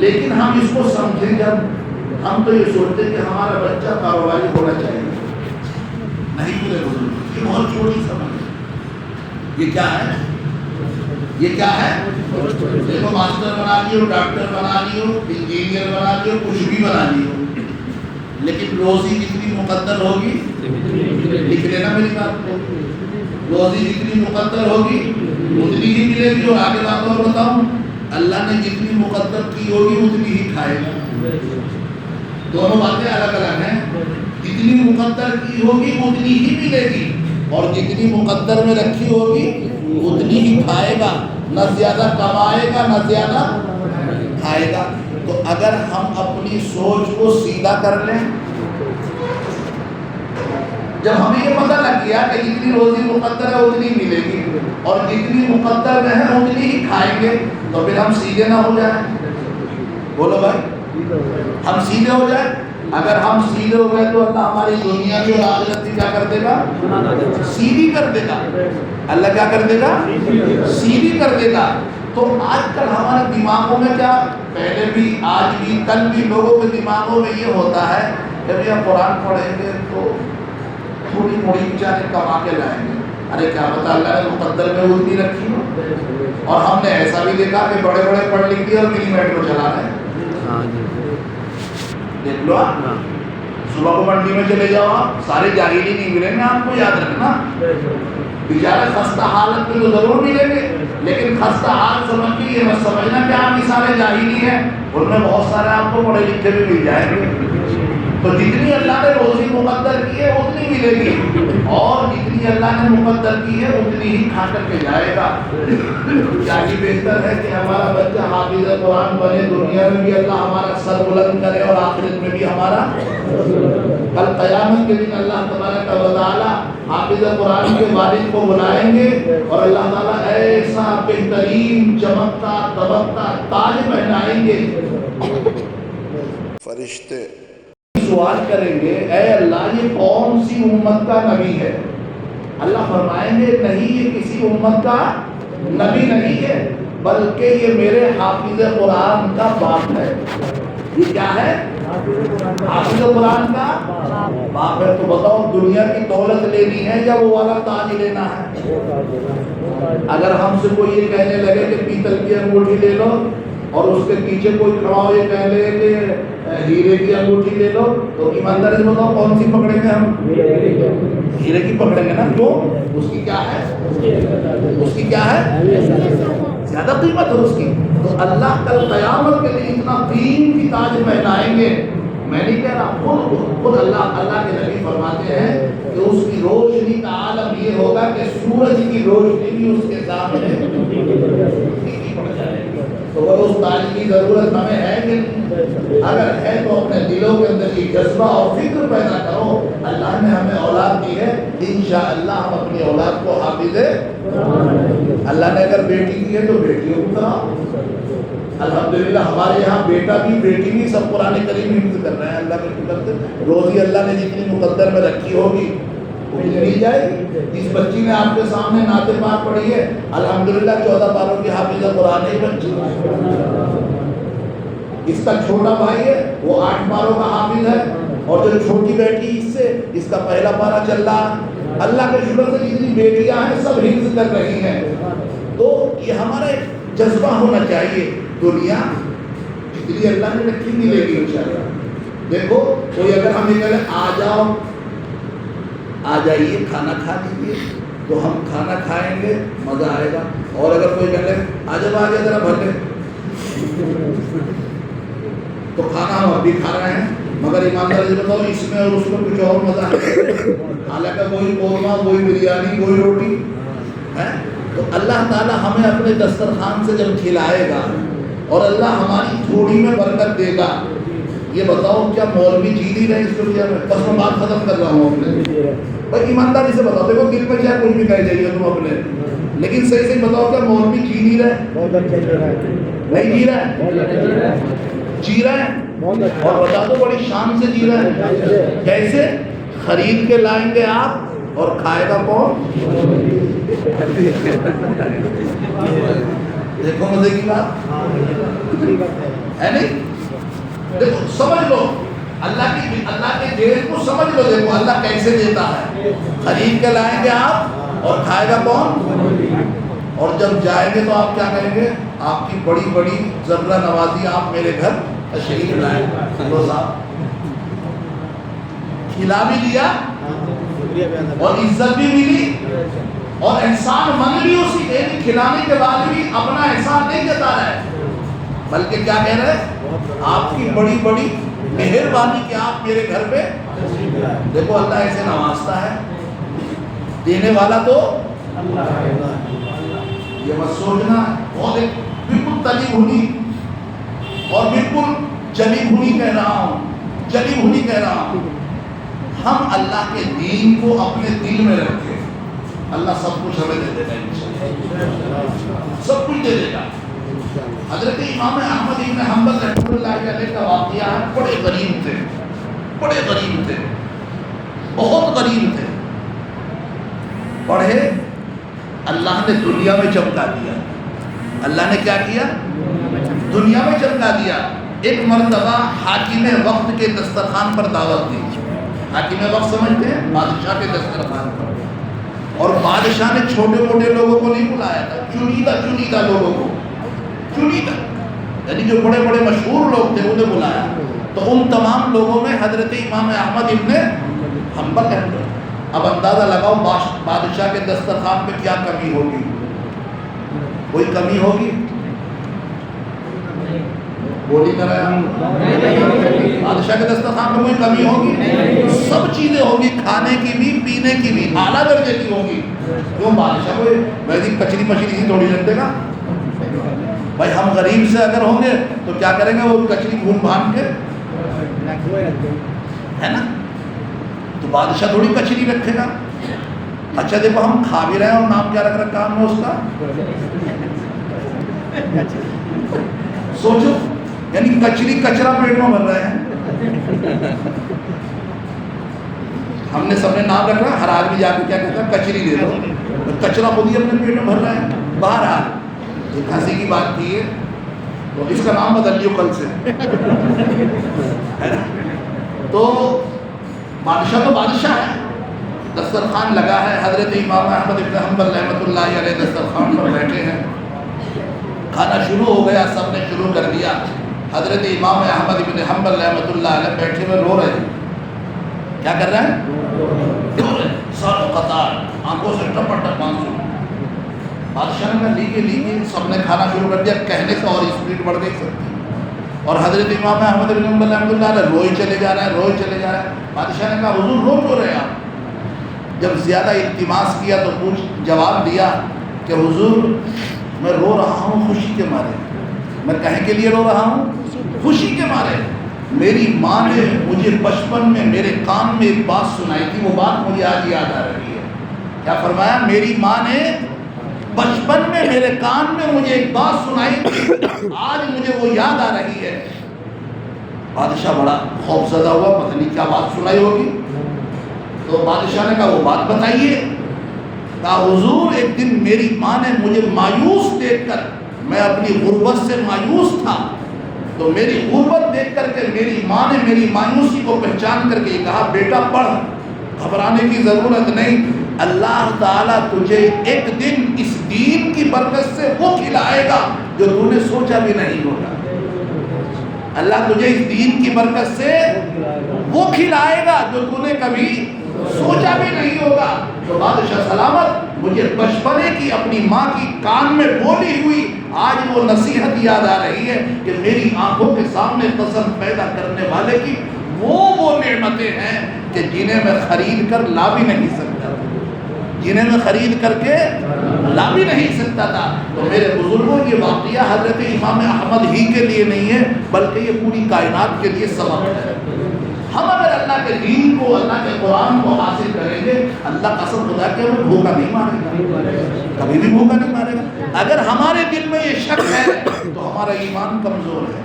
لیکن ہم اس کو سمجھیں، جب ہم تو یہ سوچتے ہیں کہ ہمارا بچہ کاروباری ہونا چاہیے، نہیں پورے بزرگ، یہ بہت چھوٹی سمجھ ہے۔ یہ کیا ہے؟ یہ کیا ہے؟ دیکھو ماسٹر بنا لیو، ڈاکٹر بنا لیو، انجینئر بنا لیو، کچھ بھی بنا لیو، لیکن روزی جتنی مقدر ہوگی، لکھ لینا میری بات کو، روزی جتنی مقدر ہوگی اتنی ہی ملے گی۔ اور آگے بات اور بتاؤں، اللہ نے جتنی مقدر کی ہوگی اتنی ہی کھائے گا۔ دونوں باتیں الگ الگ ہیں۔ جتنی مقدر کی ہوگی اتنی ہی ملے گی، اور جتنی مقدر میں رکھی ہوگی اتنی ہی کھائے گا، نہ زیادہ کمائے گا نہ زیادہ کھائے گا۔ تو اگر ہم اپنی سوچ کو سیدھا کر لیں، جب ہمیں یہ پتہ لگ گیا کہ جتنی روزی مقدر ہے اتنی ملے گی اور جتنی مقدر میں ہے اتنی ہی کھائیں گے، تو پھر ہم سیدھے نہ ہو جائیں؟ بولو بھائی، ہم سیدھے ہو جائیں؟ اگر ہم سیدھے ہو گئے تو اللہ ہماری دنیا کی اور آخرت کی کیا کر دے گا؟ سیدھی کر دے گا۔ اللہ کیا کر دے گا؟ سیدھی کر دے گا۔ تو آج کل ہمارے دماغوں میں کیا، پہلے بھی آج بھی کل بھی لوگوں کے دماغوں میں یہ ہوتا ہے کہ بھئی ہم قرآن پڑھیں گے تو تھوڑی موڑی بیچارے کما کے لائیں گے۔ ارے کیا پتہ اللہ نے مقدر میں اتنی رکھی ہو۔ اور ہم نے ایسا بھی دیکھا کہ بڑے بڑے پڑھ لکھ دیے اور ملی میٹرو چلا رہے ہیں۔ دیکھ لو آپ، صبح کو منڈی میں چلے جاؤ، آپ سارے جاہلی نہیں ملیں گے آپ کو، یاد رکھنا۔ بیچارے خستہ حالت میں تو ضرور ملیں گے، لیکن خستہ حال سمجھ کے یہ مت سمجھنا کہ آپ سارے جاہلی ہیں، ان میں بہت سارے آپ کو پڑھے لکھے بھی مل جائیں گے۔ تو جتنی اللہ نے روزی مقدر کی ہے اتنی ملے گی، اور جتنی اللہ نے مقدر کی ہے اتنی ہی کھا کر کے جائے گا۔ کیا ہی بہتر ہے کہ ہمارا بچہ حافظ قرآن بنے، دنیا میں بھی اللہ ہمارا سر بلند کرے اور آخرت میں بھی ہمارا۔ کل قیامت کے دن اللہ تبارک و تعالی حافظ قرآن کے والد کو بلائیں گے اور اللہ تعالیٰ ایسا بہترین چمکتا دمکتا تاج پہنائیں گے۔ فرشتے سوال کریں گے، اے اللہ یہ کون سی امت کا نبی ہے؟ اللہ فرمائیں گے نہیں، یہ کسی امت کا نبی نہیں ہے، بلکہ یہ میرے حافظ قرآن کا باپ ہے۔ یہ کیا ہے؟ حافظ قرآن کا باپ ہے۔ تو بتاؤ دنیا کی دولت لینی ہے یا وہ والا تاج لینا ہے؟ اگر ہم سے کوئی یہ کہنے لگے کہ پیتل کی انگوٹھی لے لو اور اس کے پیچھے کوئی کھڑا ہو یہ کہہ لے کہ ہیرے کی انگوٹھی لے لو، تو ایمانداری سے بتاؤ کون سی پکڑیں گے ہم؟ ہیرے کی پکڑیں گے نا۔ کیوں؟ اس کی کیا ہے؟ اس کی کیا ہے؟ زیادہ قیمت ہے اس کی۔ تو اللہ کل قیامت کے لیے اتنا قیمتی تاج پہنائیں گے، میں نہیں کہہ رہا، خود اللہ کے نبی فرماتے ہیں کہ اس کی روشنی کا عالم یہ ہوگا کہ سورج کی روشنی بھی اس کے سامنے پڑ جائے گی۔ کی ضرورت ہمیں ہے کہ نہیں؟ اگر ہے تو اپنے دلوں کے اندر یہ جذبہ اور فکر پیدا کرو، اللہ نے ہمیں اولاد دی ہے، انشاءاللہ ہم اپنی اولاد کو حافظ ہے۔ اللہ نے اگر بیٹی دی ہے تو بیٹیوں کو کراؤ۔ الحمدللہ ہمارے یہاں بیٹا بھی بیٹی بھی سب قرآن کریم حفظ کر رہے ہیں، اللہ کے شکر سے۔ روزی اللہ نے جتنی مقدر میں رکھی ہوگی اتنی مل جائے گی۔ اس بچی نے آپ کے سامنے نعت پاک پڑھی ہے، الحمدللہ 14 پاروں کی حافظہ قرآن ہی بچی۔ اس کا چھوٹا بھائی ہے وہ 8 پاروں کا حافظ ہے، اور جو چھوٹی بیٹی اس سے اس کا پہلا پارہ چل رہا۔ اللہ کے شکر سے جتنی بیٹیاں ہیں سب حفظ کر رہی ہیں۔ تو یہ ہمارا ایک جذبہ ہونا چاہیے، دنیا جتنی اللہ نے رکھی ملے گی انشاءاللہ۔ دیکھو کوئی اگر ہمیں کہے آ جاؤ، آ جائیے کھانا کھا لیجیے، تو ہم کھانا کھائیں گے، مزہ آئے گا۔ اور اگر کوئی کہے آ جب آ جائے ذرا بھر لے، تو کھانا ہم ابھی کھا رہے ہیں، مگر ایمانداری سے بتاؤ اس میں اور اس میں کچھ اور مزہ ہے، حالانکہ وہی قورمہ، وہی بریانی، وہی روٹی ہے۔ تو اللہ تعالیٰ ہمیں اپنے دسترخوان سے جب کھلائے گا اور اللہ ہماری تھوڑی میں برکت دے گا، یہ بتاؤ کیا مولوی جی نہیں رہے اس دنیا میں؟ بس میں بات ختم کر رہا ہوں اپنے، بھائی ایمانداری سے بتاؤ، دیکھو دل میں چاہے کچھ بھی کہہ جائیے تم اپنے، لیکن صحیح سے بتاؤ کیا مولوی جی نہیں رہے؟ نہیں جی رہے؟ جی رہے ہیں، اور بتا دو بڑی شان سے جی رہے ہیں۔ کیسے؟ خرید کے لائیں گے آپ اور کھائے گا کون؟ دیکھو مزے کی بات ہے نہیں؟ دیکھو سمجھ لو اللہ کے دین کو سمجھ لو، دیکھو اللہ کیسے دیتا ہے۔ خرید کے لائیں گے آپ اور کھائے گا کون؟ اور جب جائیں گے تو آپ کیا کہیں گے؟ آپ کی بڑی بڑی ذرہ نوازی آپ میرے گھر تشریف لائیں، تو صاحب کھلا بھی دیا اور عزت بھی ملی، اور احسان من بھی اسی کے، کھلانے کے بعد بھی اپنا احسان نہیں جتا رہے، بلکہ کیا کہہ رہے ہیں؟ آپ کی بڑی بڑی مہربانی کہ آپ میرے گھر پہ۔ دیکھو اللہ ایسے نوازتا ہے، دینے والا تو یہ مت سوچنا بہت ایک بالکل تلی بھنی اور بالکل جلی بھنی کہہ رہا ہوں، جلی بھنی کہہ رہا ہوں، ہم اللہ کے دین کو اپنے دل میں رکھیں، اللہ سب کچھ ہمیں دے دے گا انشاءاللہ، سب کچھ دے دے گا۔ حضرت امام احمد ابن حنبل رحمۃ اللہ علیہ کا واقعہ ہے، بڑے غریب تھے، بڑے غریب تھے، بہت غریب تھے، پڑھے، اللہ نے دنیا میں چمکا دیا، اللہ نے کیا کیا؟ دنیا میں چمکا دیا۔ ایک مرتبہ حاکم وقت کے دسترخوان پر دعوت دی، حاکم وقت سمجھتے ہیں؟ بادشاہ کے دسترخوان پر، اور بادشاہ نے چھوٹے موٹے لوگوں کو نہیں بلایا تھا، چنیدہ لوگوں کو، چنیدہ یعنی جو بڑے بڑے مشہور لوگ تھے انہیں بلایا۔ تو ان تمام لوگوں میں حضرت امام احمد ابن حنبل رہتے۔ اب اندازہ لگاؤ بادشاہ کے دسترخوان پہ کیا کمی ہوگی؟ کوئی کمی ہوگی؟ بولی کر رہے ہیں بادشاہ کے دسترخوان پہ کوئی کمی ہوگی؟ سب چیزیں ہوگی، کھانے کی بھی، پینے کی بھی، اعلیٰ درجے کی ہوگی۔ کیوں؟ بادشاہ کو ویسی کچری مچھلی سی تھوڑی رکھ دے گا بھائی، ہم غریب سے اگر ہوں گے تو کیا کریں گے؟ وہ کچری بھون بھان کے ہے نا، تو بادشاہ تھوڑی کچری رکھے گا۔ اچھا دیکھو ہم کھا بھی رہے ہیں اور نام کیا رکھ رکھا ہم نے اس کا؟ سوچو، یعنی کچری کچرا پیٹ میں بھر رہے ہیں۔ ہم نے سب نے نام رکھ رہا، ہر آدمی جا کے کیا کہتا ہے؟ کچری دے دو، کچرا خود ہی اپنے پیٹ میں بھر رہے ہیں۔ بہرحال ایک ہنسی کی بات کی ہے، تو اس کا نام بدل لیو کل سے، ہے نا؟ تو بادشاہ تو بادشاہ ہے، دسترخوان لگا ہے، حضرت امام احمد ابن حنبل رحمۃ اللہ علیہ دسترخوان پر بیٹھے ہیں، کھانا شروع ہو گیا، سب نے شروع کر دیا۔ حضرت امام احمد ابن حنبل رحمۃ اللہ علیہ بیٹھے ہوئے رو رہے ہیں۔ کیا کر رہے ہیں؟ رو رہے ہیں، سر قطار، آنکھوں سے ٹپ ٹپ آنسو۔ بادشاہ نے کہا لیجیے، سب نے کھانا شروع کر دیا، کہنے سے اور اسپیڈ بڑھ گئی سب، اور حضرت امام احمد بن حنبل رحمۃ اللہ علیہ روئے چلے جا رہے ہیں۔ بادشاہ نے کہا حضور رو کیوں رہے آپ؟ جب زیادہ التماس کیا تو جواب دیا کہ حضور میں رو رہا ہوں خوشی کے مارے، میں کہیں کے لیے رو رہا ہوں؟ خوشی کے مارے. میری ماں نے مجھے بچپن میں میرے کان میں ایک بات سنائی تھی، وہ بات مجھے آج یاد آ رہی ہے. کیا فرمایا؟ میری ماں نے بچپن میں میرے کان میں مجھے ایک بات سنائی تھی، آج مجھے وہ یاد آ رہی ہے. بادشاہ بڑا خوف زدہ ہوا، پتہ نہیں کیا بات سنائی ہوگی. تو بادشاہ نے کہا وہ بات بتائیے. کہا حضور ایک دن میری ماں نے مجھے مایوس دیکھ کر، میں اپنی غربت سے مایوس تھا، تو میری غربت دیکھ کر کے میری ماں نے میری مایوسی کو پہچان کر کے یہ کہا بیٹا پڑھ، گھبرانے کی ضرورت نہیں، اللہ تعالیٰ تجھے ایک دن اس دین کی برکت سے وہ کھلائے گا جو تو نے سوچا بھی نہیں ہوگا. اللہ تجھے اس دین کی برکت سے وہ کھلائے گا جو تو نے کبھی سوچا بھی نہیں ہوگا. تو بادشاہ سلامت مجھے بچپنے کی اپنی ماں کی کان میں بولی ہوئی آج وہ نصیحت یاد آ رہی ہے کہ میری آنکھوں کے سامنے پسند پیدا کرنے والے کی وہ نعمتیں ہیں کہ جنہیں میں خرید کر لا بھی نہیں سکتا تھا، جنہیں میں خرید کر کے لا بھی نہیں سکتا تھا. تو میرے بزرگوں یہ واقعہ حضرت امام احمد ہی کے لیے نہیں ہے بلکہ یہ پوری کائنات کے لیے سبق ہے. ہم اگر اللہ کے دین کو، اللہ کے قرآن کو حاصل کریں گے، اللہ قسم خدا کے ہمیں بھوکا نہیں مارے گا، کبھی بھی بھوکا نہیں مارے گا. اگر ہمارے دل میں یہ شک ہے تو ہمارا ایمان کمزور ہے.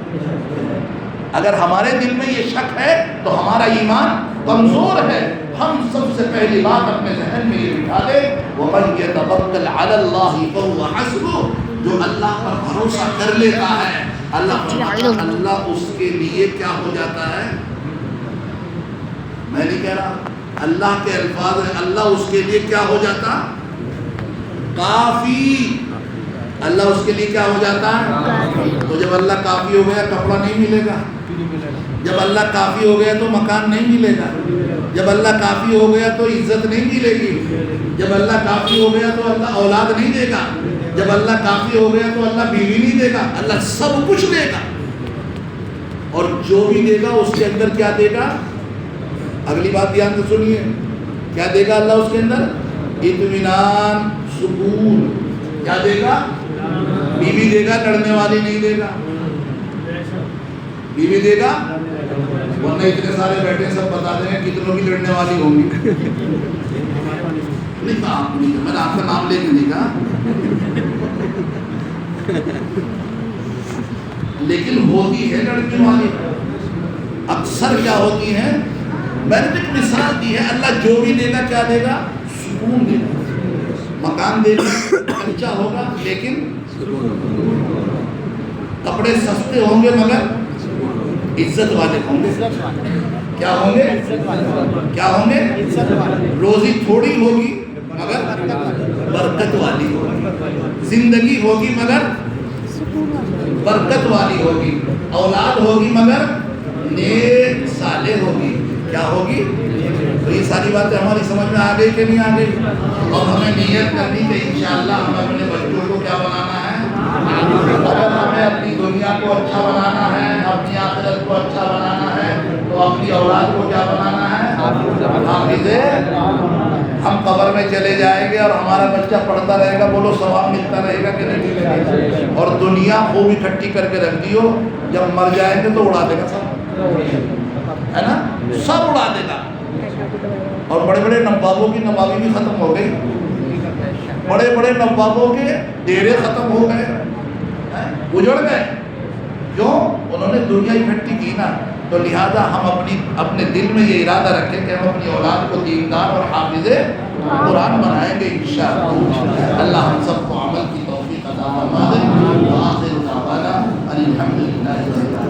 اگر ہمارے دل میں یہ شک ہے تو ہمارا ایمان کمزور ہے. ہم سب سے پہلی بات اپنے ذہن میں یہ بٹھا دیں وَمَنْ يَتَوَكَّلْ عَلَى اللَّهِ فَهُوَ حَسْبُهُ، جو اللہ پر بھروسہ کر لیتا ہے اللہ اس کے لیے کیا ہو جاتا ہے. میں نہیں کہہ رہا، اللہ کے الفاظ ہیں، اللہ اس کے لیے کیا ہو جاتا؟ کافی. اللہ اس کے لیے کیا ہو جاتا ہے؟ تو جب اللہ کافی ہو گیا کپڑا نہیں ملے گا، جب اللہ کافی ہو گیا تو مکان نہیں ملے گا، جب اللہ کافی ہو گیا تو عزت نہیں ملے گی، جب اللہ کافی ہو گیا تو اللہ اولاد نہیں دے گا، جب اللہ کافی ہو گیا تو اللہ بیوی نہیں دے گا. اللہ سب کچھ دے گا، اور جو بھی دے گا اس کے اندر کیا دے گا؟ اگلی بات دھیان سے سنیے، کیا دے گا اللہ اس کے اندر؟ اطمینان، سکون. کیا دے گا؟ بیوی دے گا، لڑنے والی نہیں دے گا. بیوی دے گا، ورنہ اتنے سارے بیٹھے سب بتا دیں گے کتنوں کی لڑنے والی ہوں گی. نہیں کہا، میں نے آپ کا نام لے کے نہیں کہا، لیکن ہوتی ہے لڑنے والی. اکثر کیا ہوتی ہیں؟ میں نے ایک مثال دی ہے، اللہ جو بھی دے گا کیا دے گا؟ سکون دے گا. مکان دے گا، کچا ہوگا لیکن کپڑے سستے ہوں گے مگر عزت والے ہوں گے. کیا ہوں گے؟ کیا ہوں گے؟ روزی تھوڑی ہوگی مگر برکت والی ہوگی. زندگی ہوگی مگر برکت والی ہوگی. اولاد ہوگی مگر نیک صالح ہوگی. کیا ہوگی؟ تو یہ ساری باتیں ہماری سمجھ میں آ گئی کہ نہیں آ گئی؟ اور ہمیں نیت کرنی کہ انشاءاللہ ہمیں اپنے بچوں کو کیا بنانا ہے. اگر ہمیں اپنی دنیا کو اچھا بنانا ہے، اپنی آخرت کو اچھا بنانا ہے، تو اپنی اولاد کو کیا بنانا ہے؟ حافظ. ہم قبر میں چلے جائیں گے اور ہمارا بچہ پڑھتا رہے گا، بولو ثواب ملتا رہے گا کہ نہیں ملے گا؟ اور دنیا خوب اکٹھی کر کے رکھ دیو، جب مر جائیں گے تو اڑا دے گا سب، ہے نا؟ سب اڑا دے گا. اور بڑے بڑے نوابوں کی نوابی بھی ختم ہو گئی، بڑے بڑے نوابوں کے ڈیرے ختم ہو گئے، اجڑ گئے. کیوں؟ انہوں نے دنیا اکٹھی کی نا. تو لہذا ہم اپنے دل میں یہ ارادہ رکھیں کہ ہم اپنی اولاد کو دیندار اور حافظ قرآن بنائیں گے انشاءاللہ. اللہ ہم سب کو عمل کی توفیق عطا فرما دے. وآخر دعوانا الحمدللہ.